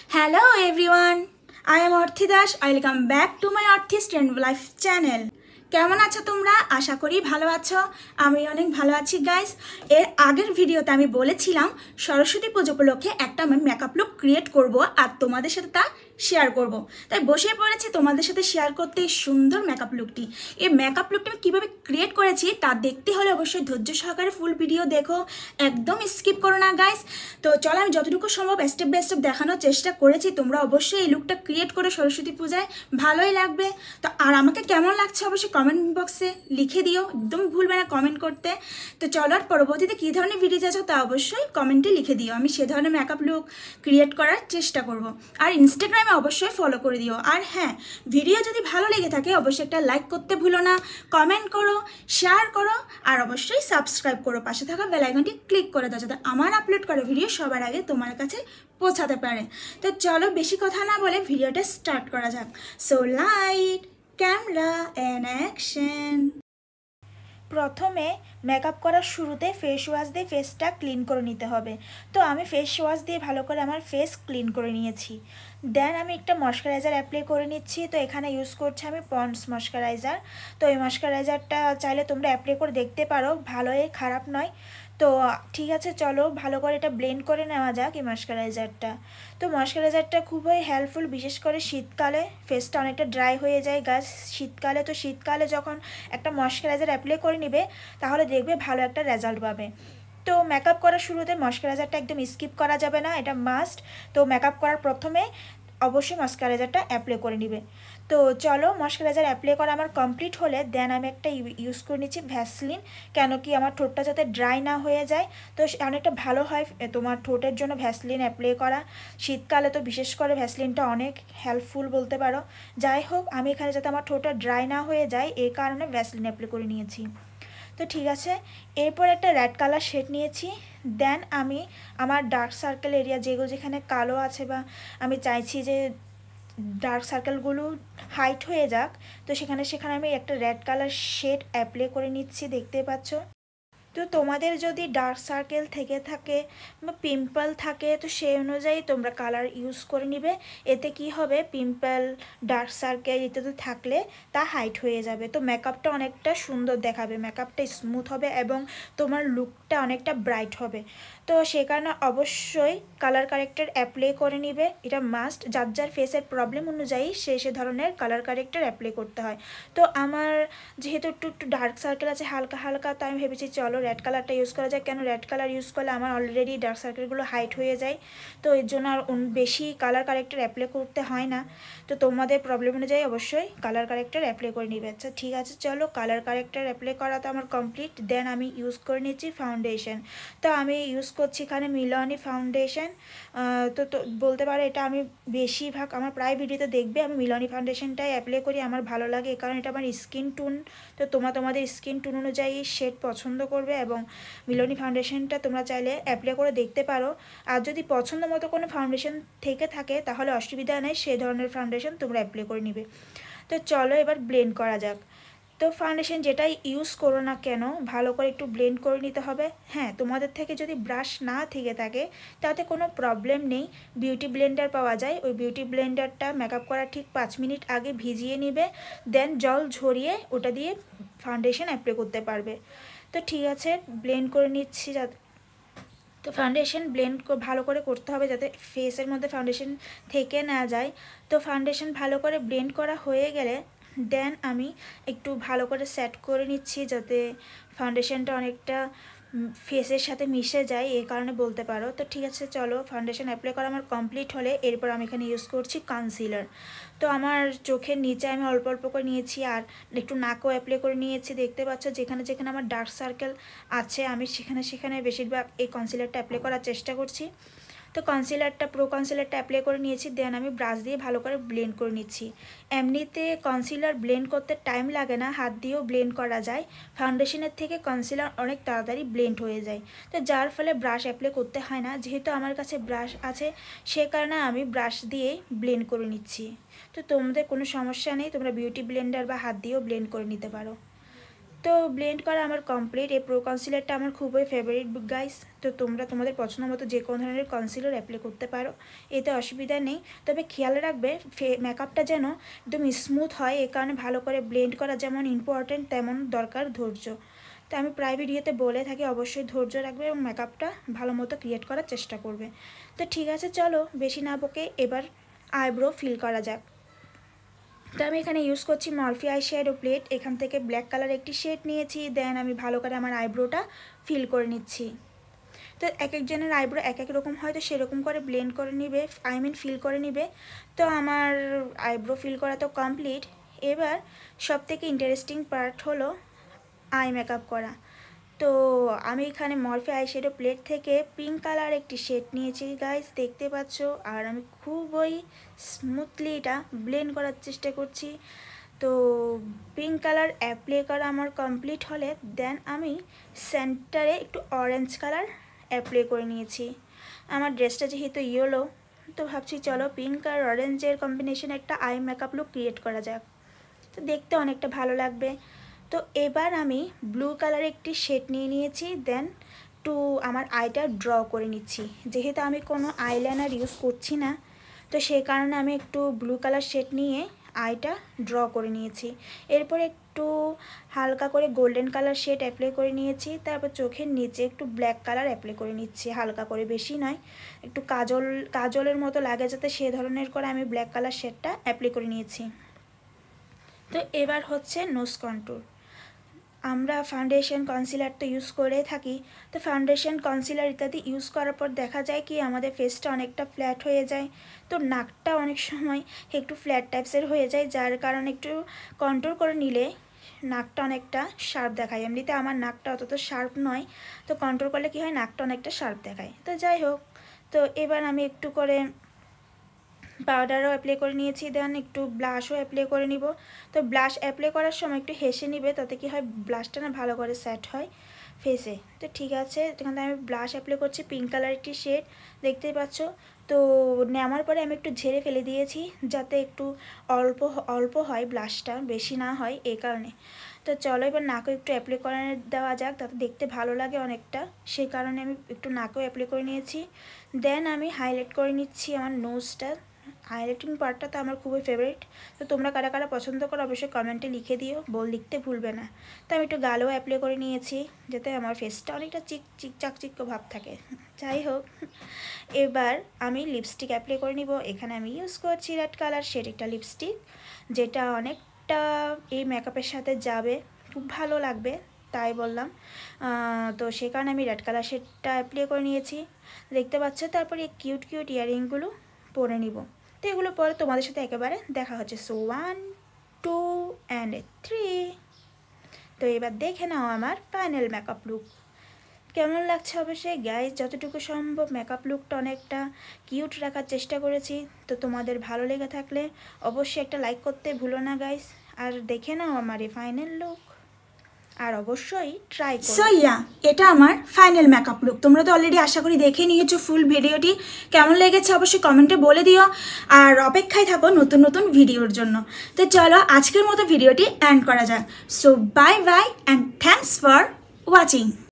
Hello everyone, I am Arthi Das. Welcome back to my Arthi Trend Life channel. কেমন আছো তোমরা? আশা করি ভালো আছো। আমি অনেক ভালো আছি গাইস। এর আগের ভিডিওতে আমি বলেছিলাম সরস্বতী পুজো উপলক্ষে একটা আমি মেকআপ লুক ক্রিয়েট করব আর তোমাদের সাথে তা শেয়ার করব। তাই বসে পড়েছি তোমাদের সাথে শেয়ার করতে এই সুন্দর মেকআপ লুকটি। এই মেকআপ লুকটি আমি কীভাবে ক্রিয়েট করেছি তা দেখতে হলে অবশ্যই ধৈর্য সহকারে ফুল ভিডিও দেখো, একদম স্কিপ করো না গাইস। তো চলো আমি যতটুকু সম্ভব স্টেপ বাই স্টেপ দেখানোর চেষ্টা করেছি। তোমরা অবশ্যই এই লুকটা ক্রিয়েট করে সরস্বতী পূজায় ভালোই লাগবে। তো আর আমাকে কেমন লাগছে অবশ্যই কমেন্ট বক্সে লিখে দিও, একদম ভুলবে না কমেন্ট করতে। তো চলো আর পরবর্তীতে কী ধরনের ভিডিও চাচ্ছ তা অবশ্যই কমেন্টে লিখে দিও, আমি সে ধরনের মেকআপ লুক ক্রিয়েট করার চেষ্টা করব। আর ইনস্টাগ্রামে অবশ্যই ফলো করে দিও। আর হ্যাঁ, ভিডিও যদি ভালো লেগে থাকে অবশ্যই একটা লাইক করতে ভুলো না, কমেন্ট করো, শেয়ার করো আর অবশ্যই সাবস্ক্রাইব করো। পাশে থাকা বেল আইকনটি ক্লিক করে দাও যাতে আমার আপলোড করা ভিডিও সবার আগে তোমার কাছে পৌঁছাতে পারে। তো চলো বেশি কথা না বলে ভিডিওটা স্টার্ট করা যাক। So light, camera and action. প্রথমে মেকআপ করার শুরুতে ফেস ওয়াশ দিয়ে ফেসটা ক্লিন করে নিতে হবে। তো আমি ফেস ওয়াশ দিয়ে ভালো করে আমার ফেস ক্লিন করে নিয়েছি। দেন আমি একটা ময়শ্চারাইজার অ্যাপ্লাই করে নিচ্ছি। তো এখানে ইউজ করছি আমি পন্ডস ময়শ্চারাইজার। তো এই ময়শ্চারাইজারটা চাইলে তোমরা অ্যাপ্লাই করে দেখতে পারো, ভালোই খারাপ নয়। তো ঠিক আছে, চলো ভালো করে এটা ব্লেন্ড করে নেওয়া যাক এই ময়শ্চারাইজারটা। তো ময়শ্চারাইজারটা খুবই হেল্পফুল, বিশেষ করে শীতকালে ফেসটা অনেকটা ড্রাই হয়ে যায় গাছ শীতকালে। তো শীতকালে যখন একটা ময়শ্চারাইজার অ্যাপ্লাই করে নিবে তাহলে দেখবে ভালো একটা রেজাল্ট পাবে। তো মেকআপ করার শুরুতে ময়শ্চারাইজারটা একদম স্কিপ করা যাবে না, এটা মাস্ট। তো মেকআপ করার প্রথমে অবশ্যই ময়শ্চারাইজারটা অ্যাপ্লাই করে নিবে। তো চলো ময়শ্চারাইজার অ্যাপ্লাই করা আমার কমপ্লিট হলে দেন আমি একটা ইউজ করে নিচ্ছি ভ্যাসলিন, কেন কি আমার ঠোঁটটা যাতে ড্রাই না হয়ে যায়। তো অনেকটা ভালো হয় তোমার ঠোঁটের জন্য ভ্যাসলিন অ্যাপ্লাই করা। শীতকালে তো বিশেষ করে ভ্যাসলিনটা অনেক হেল্পফুল বলতে পারো। যাই হোক, আমি এখানে যাতে আমার ঠোঁটটা ড্রাই না হয়ে যায় এই কারণে ভ্যাসলিন অ্যাপ্লাই করে নিয়েছি। তো ঠিক আছে, এরপর একটা রেড কালার শেড নিয়েছি। দেন আমি আমার ডার্ক সার্কেল এরিয়া যেগুলো যেখানে কালো আছে বা আমি চাইছি যে ডার্ক সার্কেলগুলো হাইট হয়ে যাক, তো সেখানে আমি একটা রেড কালার শেড অ্যাপ্লাই করে নিচ্ছি, দেখতে পাচ্ছ। তো তোমাদের যদি ডার্ক সার্কেল থেকে থাকে বা পিম্পল থাকে তো সেই অনুযায়ী তোমরা কালার ইউজ করে নিবে। এতে কি হবে, পিম্পল ডার্ক সার্কেল ইত্যাদি থাকলে তা হাইট হয়ে যাবে। তো মেকআপটা অনেকটা সুন্দর দেখাবে, মেকআপটা স্মুথ হবে এবং তোমার লুকটা অনেকটা ব্রাইট হবে। তো সে কারণে অবশ্যই কালার কারেক্টার অ্যাপ্লাই করে নিবে, এটা মাস্ট। যার যার ফেসের প্রবলেম অনুযায়ী সে ধরনের কালার কারেক্টার অ্যাপ্লাই করতে হয়। তো আমার যেহেতু একটু ডার্ক সার্কেল আছে হালকা হালকা, তো আমি ভেবেছি চলো রেড কালারটা ইউজ করা যায়। কেন রেড কালার ইউজ করলে আমার অলরেডি ডার্ক সার্কেলগুলো হাইট হয়ে যায়, তো এর জন্য আর বেশি কালার কারেক্টার অ্যাপ্লাই করতে হয় না। তো তোমাদের প্রবলেম অনুযায়ী অবশ্যই কালার কারেক্টার অ্যাপ্লাই করে নিবে। আচ্ছা ঠিক আছে, চলো কালার কারেক্টার অ্যাপ্লাই করা তো আমার কমপ্লিট। দেন আমি ইউজ করে নিচ্ছি ফাউন্ডেশন। তো আমি ইউজ করছি এখানে মিলনি ফাউন্ডেশন। তো বলতে পারো এটা আমি বেশিরভাগ আমার প্রায় ভিডিওতে দেখবে আমি মিলনি ফাউন্ডেশনটাই অ্যাপ্লাই করি, আমার ভালো লাগে এই কারণে এটা আমার স্কিন টোন। তো তোমাদের স্কিন টোন অনুযায়ী শেড পছন্দ করবে এবং মিলনি ফাউন্ডেশনটা তোমরা চাইলে অ্যাপ্লাই করে দেখতে পারো। আর যদি পছন্দ মতো কোনো ফাউন্ডেশন থেকে থাকে তাহলে অসুবিধা নেই, সেই ধরনের ফাউন্ডেশন তোমরা অ্যাপ্লাই করে নিবে। তো চলো এবার ব্লেন্ড করা যাক। তো ফাউন্ডেশন যেটাই ইউজ করো না কেন ভালো করে একটু ব্লেন্ড করে নিতে হবে। হ্যাঁ, তোমাদের থেকে যদি ব্রাশ না থেকে থাকে তাতে কোনো প্রবলেম নেই, বিউটি ব্লেন্ডার পাওয়া যায়। ওই বিউটি ব্লেন্ডারটা মেকআপ করার ঠিক 5 মিনিট আগে ভিজিয়ে নিবে, দেন জল ঝরিয়ে ওটা দিয়ে ফাউন্ডেশন অ্যাপ্লাই করতে পারবে। তো ঠিক আছে, ব্লেন্ড করে নিচ্ছি। তো ফাউন্ডেশন ব্লেন্ড ভালো করে করতে হবে যাতে ফেসের মধ্যে ফাউন্ডেশন থেকে না যায়। তো ফাউন্ডেশন ভালো করে ব্লেন্ড করা হয়ে গেলে দেন আমি একটু ভালো করে সেট করে নিচ্ছি যাতে ফাউন্ডেশনটা অনেকটা ফেসের সাথে মিশে যায়, এই কারণে বলতে পারো। তো ঠিক আছে, চলো ফাউন্ডেশন অ্যাপ্লাই করা আমার কমপ্লিট হলে এরপর আমি এখানে ইউজ করছি কনসিলার। তো আমার চোখের নিচে আমি অল্প অল্প করে নিয়েছি আর একটু নাকও অ্যাপ্লাই করে নিয়েছি, দেখতে পাচ্ছ। যেখানে যেখানে আমার ডার্ক সার্কেল আছে আমি সেখানে বেশিরভাগ এই কনসিলারটা অ্যাপ্লাই করার চেষ্টা করছি। তো প্রো কনসিলারটা অ্যাপ্লাই করে নিয়েছি, দেন আমি ব্রাশ দিয়ে ভালো করে ব্লেন্ড করে নিচ্ছি। এমনিতে কনসিলার ব্লেন্ড করতে টাইম লাগে না, হাত দিয়েও ব্লেন্ড করা যায়। ফাউন্ডেশনের থেকে কনসিলার অনেক তাড়াতাড়ি ব্লেন্ড হয়ে যায়, তো যার ফলে ব্রাশ অ্যাপ্লাই করতে হয় না। যেহেতু আমার কাছে ব্রাশ আছে সে কারণে আমি ব্রাশ দিয়েই ব্লেন্ড করে নিচ্ছি। তো তোমাদের কোনো সমস্যা নেই, তোমরা বিউটি ব্লেন্ডার বা হাত দিয়েও ব্লেন্ড করে নিতে পারো। তো ব্লেন্ড করা আমার কমপ্লিট। এই প্রো কনসিলারটা আমার খুবই ফেভারিট গাইস। তো তোমরা তোমাদের পছন্দ মতো যে কোনো ধরনের কনসিলার অ্যাপ্লাই করতে পারো, এতে অসুবিধা নেই। তবে খেয়াল রাখবে মেকআপটা যেন একদম স্মুথ হয়, এই কারণে ভালো করে ব্লেন্ড করা যেমন ইম্পর্টেন্ট তেমন দরকার ধৈর্য। তো আমি প্রায় ভিডিওতে বলে থাকি অবশ্যই ধৈর্য রাখবে এবং মেকআপটা ভালো মতো ক্রিয়েট করার চেষ্টা করবে। তো ঠিক আছে, চলো বেশি না বকে এবার আইব্রো ফিল করা যাক। তো আমি এখানে ইউজ করছি মরফি আই শ্যাডো প্লেট। এখান থেকে ব্ল্যাক কালার একটি শেড নিয়েছি, দেন আমি ভালো করে আমার আইব্রোটা ফিল করে নিচ্ছি। তো এক একজনের আইব্রো এক এক রকম হয়, তো সেরকম করে ব্লেন্ড করে নিবে, ফিল করে নিবে। তো আমার আইব্রো ফিল করা তো কমপ্লিট। এবার সবথেকে ইন্টারেস্টিং পার্ট হলো আই মেকআপ করা। তো আমি এখানে মরফি আই শ্যাডো প্লেট থেকে পিঙ্ক কালার একটি শেড নিয়েছি গাইস, দেখতে পাচ্ছ। আর আমি খুবই স্মুথলি এটা ব্লেন্ড করার চেষ্টা করছি। তো পিঙ্ক কালার অ্যাপ্লাই করা আমার কমপ্লিট হলে দেন আমি সেন্টারে একটু অরেঞ্জ কালার অ্যাপ্লাই করে নিয়েছি। আমার ড্রেসটা যেহেতু ইয়েলো, তো ভাবছি চলো পিঙ্ক আর অরেঞ্জের কম্বিনেশন একটা আই মেকআপ লুক ক্রিয়েট করা যাক, তো দেখতে অনেকটা ভালো লাগবে। তো এবার আমি ব্লু কালার একটি শেড নিয়ে নিয়েছি, দেন আমার আইটা ড্র করে নিচ্ছি। যেহেতু আমি কোনো আইলাইনার ইউজ করছি না, তো সেই কারণে আমি একটু ব্লু কালার শেড নিয়ে আইটা ড্র করে নিয়েছি। এরপর একটু হালকা করে গোল্ডেন কালার শেড অ্যাপ্লাই করে নিয়েছি। তারপর চোখের নিচে একটু ব্ল্যাক কালার অ্যাপ্লাই করে নিচ্ছি, হালকা করে, বেশি নয়, একটু কাজলের মতো লাগে যাতে সে ধরনের করে আমি ব্ল্যাক কালার শেডটা অ্যাপ্লাই করে নিয়েছি। তো এবার হচ্ছে নোজ কন্ট্যুর। আমরা ফাউন্ডেশন কনসিলার তো ইউজ করে থাকি, তো ফাউন্ডেশন কনসিলার ইত্যাদি ইউজ করার পর দেখা যায় কি আমাদের ফেসটা অনেকটা ফ্ল্যাট হয়ে যায়। তো নাকটা অনেক সময় একটু ফ্ল্যাট টাইপসের হয়ে যায়, যার কারণে একটু কন্ট্রোল করে নিলে নাকটা অনেকটা শার্প দেখায়। এমনিতে আমার নাকটা অত শার্প নয়, তো কন্ট্রোল করলে কি হয় নাকটা অনেকটা শার্প দেখায়। তো যাই হোক, তো এবার আমি একটু করে পাউডারও অ্যাপ্লাই করে নিয়েছি, দেন একটু ব্লাশও অ্যাপ্লাই করে নিব। তো ব্লাশ অ্যাপ্লাই করার সময় একটু হেসে নিবে, তাতে কি হয় ব্লাশটা না ভালো করে সেট হয় ফেসে। তো ঠিক আছে, এখানে আমি ব্লাশ অ্যাপ্লাই করছি পিঙ্ক কালার একটি শেড, দেখতেই পাচ্ছ। তো নেওয়ার পরে আমি একটু ঝেড়ে ফেলে দিয়েছি, যাতে একটু অল্প অল্প হয়, ব্লাশটা বেশি না হয়, এই কারণে। তো চলো এবার নাকও একটু অ্যাপ্লাই করে দেওয়া যাক, তাতে দেখতে ভালো লাগে অনেকটা, সেই কারণে আমি একটু নাকও অ্যাপ্লাই করে নিয়েছি। দেন আমি হাইলাইট করে নিচ্ছি আমার নোজটা। হাইলাইটিং পার্টটা তো আমার খুবই ফেভারিট। তো তোমরা কারা কারা পছন্দ করো অবশ্যই কমেন্টে লিখে দিও, লিখতে ভুলবে না। তো আমি একটু গালও অ্যাপ্লাই করে নিয়েছি, যাতে আমার ফেসটা অনেকটা চিকচিক ভাব থাকে। যাই হোক, এবার আমি লিপস্টিক অ্যাপ্লাই করে নিব। এখানে আমি ইউজ করছি রেড কালার শেড একটা লিপস্টিক, যেটা অনেকটা এই মেকআপের সাথে যাবে, খুব ভালো লাগবে, তাই বললাম। তো সেই কারণে আমি রেড কালার শেডটা অ্যাপ্লাই করে নিয়েছি, দেখতে পাচ্ছ। তারপরে এই কিউট ইয়ারিংগুলো পরে নিব। তো এগুলো পরে তোমাদের সাথে একেবারে দেখা হচ্ছে। So 1 2 and 3। তো এবার দেখে নাও আমার ফাইনাল মেকআপ লুক কেমন লাগছে। অবশ্যই গাইজ যতটুকু সম্ভব মেকআপ লুকটা অনেকটা কিউট রাখার চেষ্টা করেছি। তো তোমাদের ভালো লেগে থাকলে অবশ্যই একটা লাইক করতে ভুলো না গাইজ, আর দেখে নাও আমার এই ফাইনাল লুক, আর অবশ্যই ট্রাই করো। সো এটা আমার ফাইনাল মেকআপ লুক। তোমরা তো অলরেডি আশা করি দেখে নিয়েছো ফুল ভিডিওটি, কেমন লেগেছে অবশ্যই কমেন্টে বলে দিও, আর অপেক্ষায় থাকো নতুন নতুন ভিডিওর জন্য। তো চলো আজকের মতো ভিডিওটি এন্ড করা যাক। So bye bye and thanks for watching.